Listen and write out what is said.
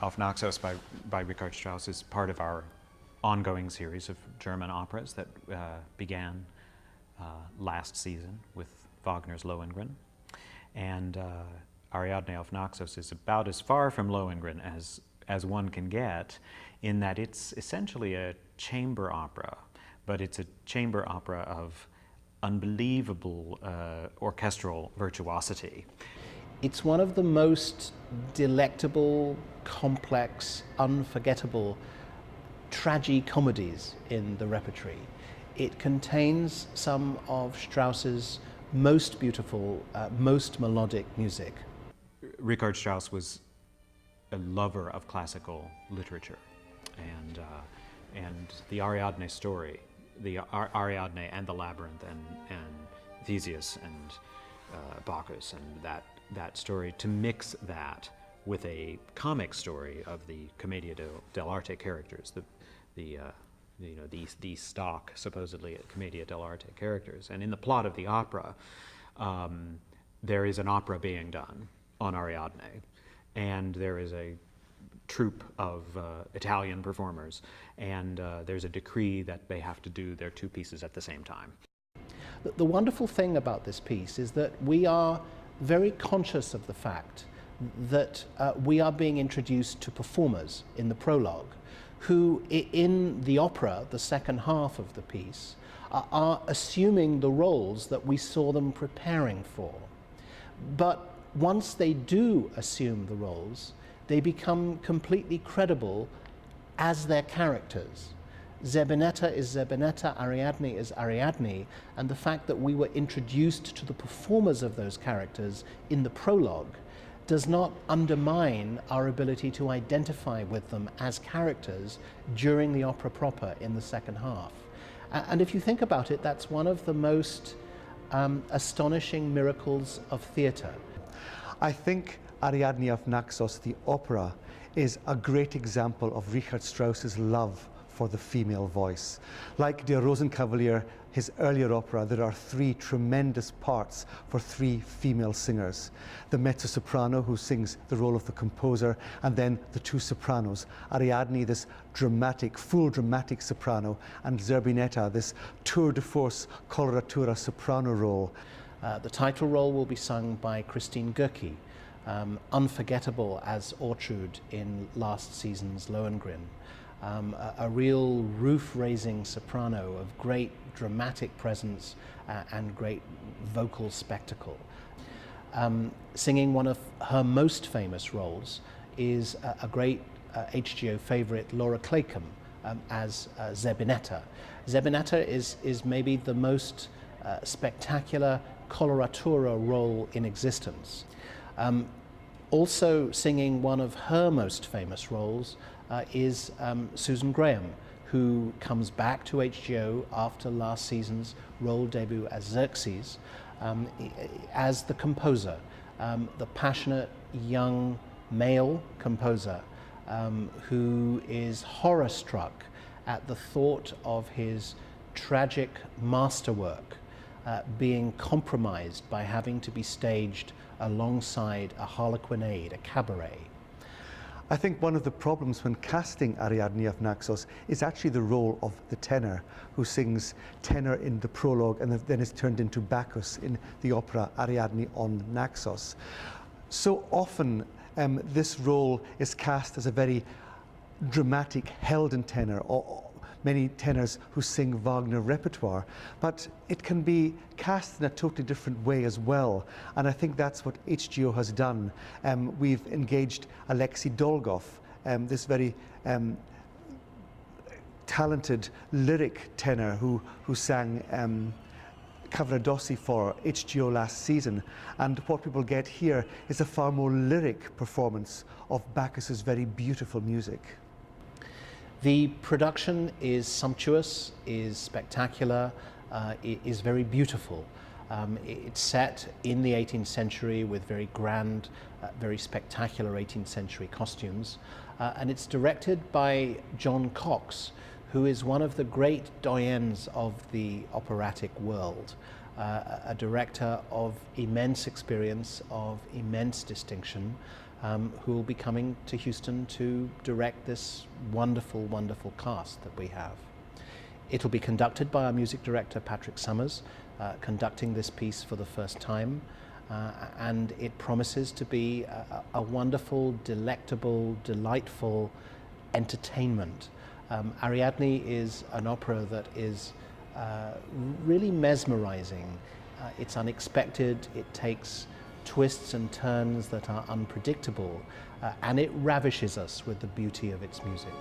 auf Naxos by Richard Strauss is part of our ongoing series of German operas that began last season with Wagner's Lohengrin. And Ariadne auf Naxos is about as far from Lohengrin as one can get, in that it's essentially a chamber opera, but it's a chamber opera of unbelievable orchestral virtuosity. It's one of the most delectable, complex, unforgettable tragicomedies in the repertory. It contains some of Strauss's most beautiful, most melodic music. Richard Strauss was a lover of classical literature, and the Ariadne story, the Ariadne and the Labyrinth and Theseus and Bacchus and that story, to mix that with a comic story of the Commedia dell'arte characters, these stock, supposedly, Commedia dell'arte characters. And in the plot of the opera, there is an opera being done on Ariadne, and there is a troupe of Italian performers, and there's a decree that they have to do their two pieces at the same time. The wonderful thing about this piece is that we are very conscious of the fact that we are being introduced to performers in the prologue who, in the opera, the second half of the piece, are assuming the roles that we saw them preparing for. But once they do assume the roles, they become completely credible as their characters. Zerbinetta is Zerbinetta, Ariadne is Ariadne, and the fact that we were introduced to the performers of those characters in the prologue does not undermine our ability to identify with them as characters during the opera proper in the second half. And if you think about it, that's one of the most astonishing miracles of theatre. I think Ariadne auf Naxos, the opera, is a great example of Richard Strauss's love for the female voice. Like Der Rosenkavalier, his earlier opera, there are three tremendous parts for three female singers. The mezzo-soprano, who sings the role of the composer, and then the two sopranos. Ariadne, this dramatic, full dramatic soprano, and Zerbinetta, this tour de force coloratura soprano role. The title role will be sung by Christine Goerke, unforgettable as Ortrud in last season's Lohengrin. A real roof-raising soprano of great dramatic presence and great vocal spectacle. Singing one of her most famous roles is a great HGO favourite, Laura Claycomb, as Zerbinetta. Zerbinetta is maybe the most spectacular coloratura role in existence. Also singing one of her most famous roles is Susan Graham, who comes back to HGO after last season's role debut as Xerxes, as the composer, the passionate young male composer who is horror-struck at the thought of his tragic masterwork being compromised by having to be staged alongside a harlequinade, a cabaret. I think one of the problems when casting Ariadne auf Naxos is actually the role of the tenor, who sings tenor in the prologue and then is turned into Bacchus in the opera Ariadne on Naxos. So often this role is cast as a very dramatic, held-in tenor, or many tenors who sing Wagner repertoire, but it can be cast in a totally different way as well, and I think that's what HGO has done. We've engaged Alexey Dolgov, this very talented lyric tenor who sang Cavaradossi for HGO last season, and what people get here is a far more lyric performance of Bacchus's very beautiful music. The production is sumptuous, is spectacular, is very beautiful. It's set in the 18th century with very grand, very spectacular 18th century costumes, and it's directed by John Cox, who is one of the great doyens of the operatic world, a director of immense experience, of immense distinction, who will be coming to Houston to direct this wonderful, wonderful cast that we have. It'll be conducted by our music director, Patrick Summers, conducting this piece for the first time. And it promises to be a wonderful, delectable, delightful entertainment. Ariadne is an opera that is really mesmerizing. It's unexpected, it takes twists and turns that are unpredictable, and it ravishes us with the beauty of its music.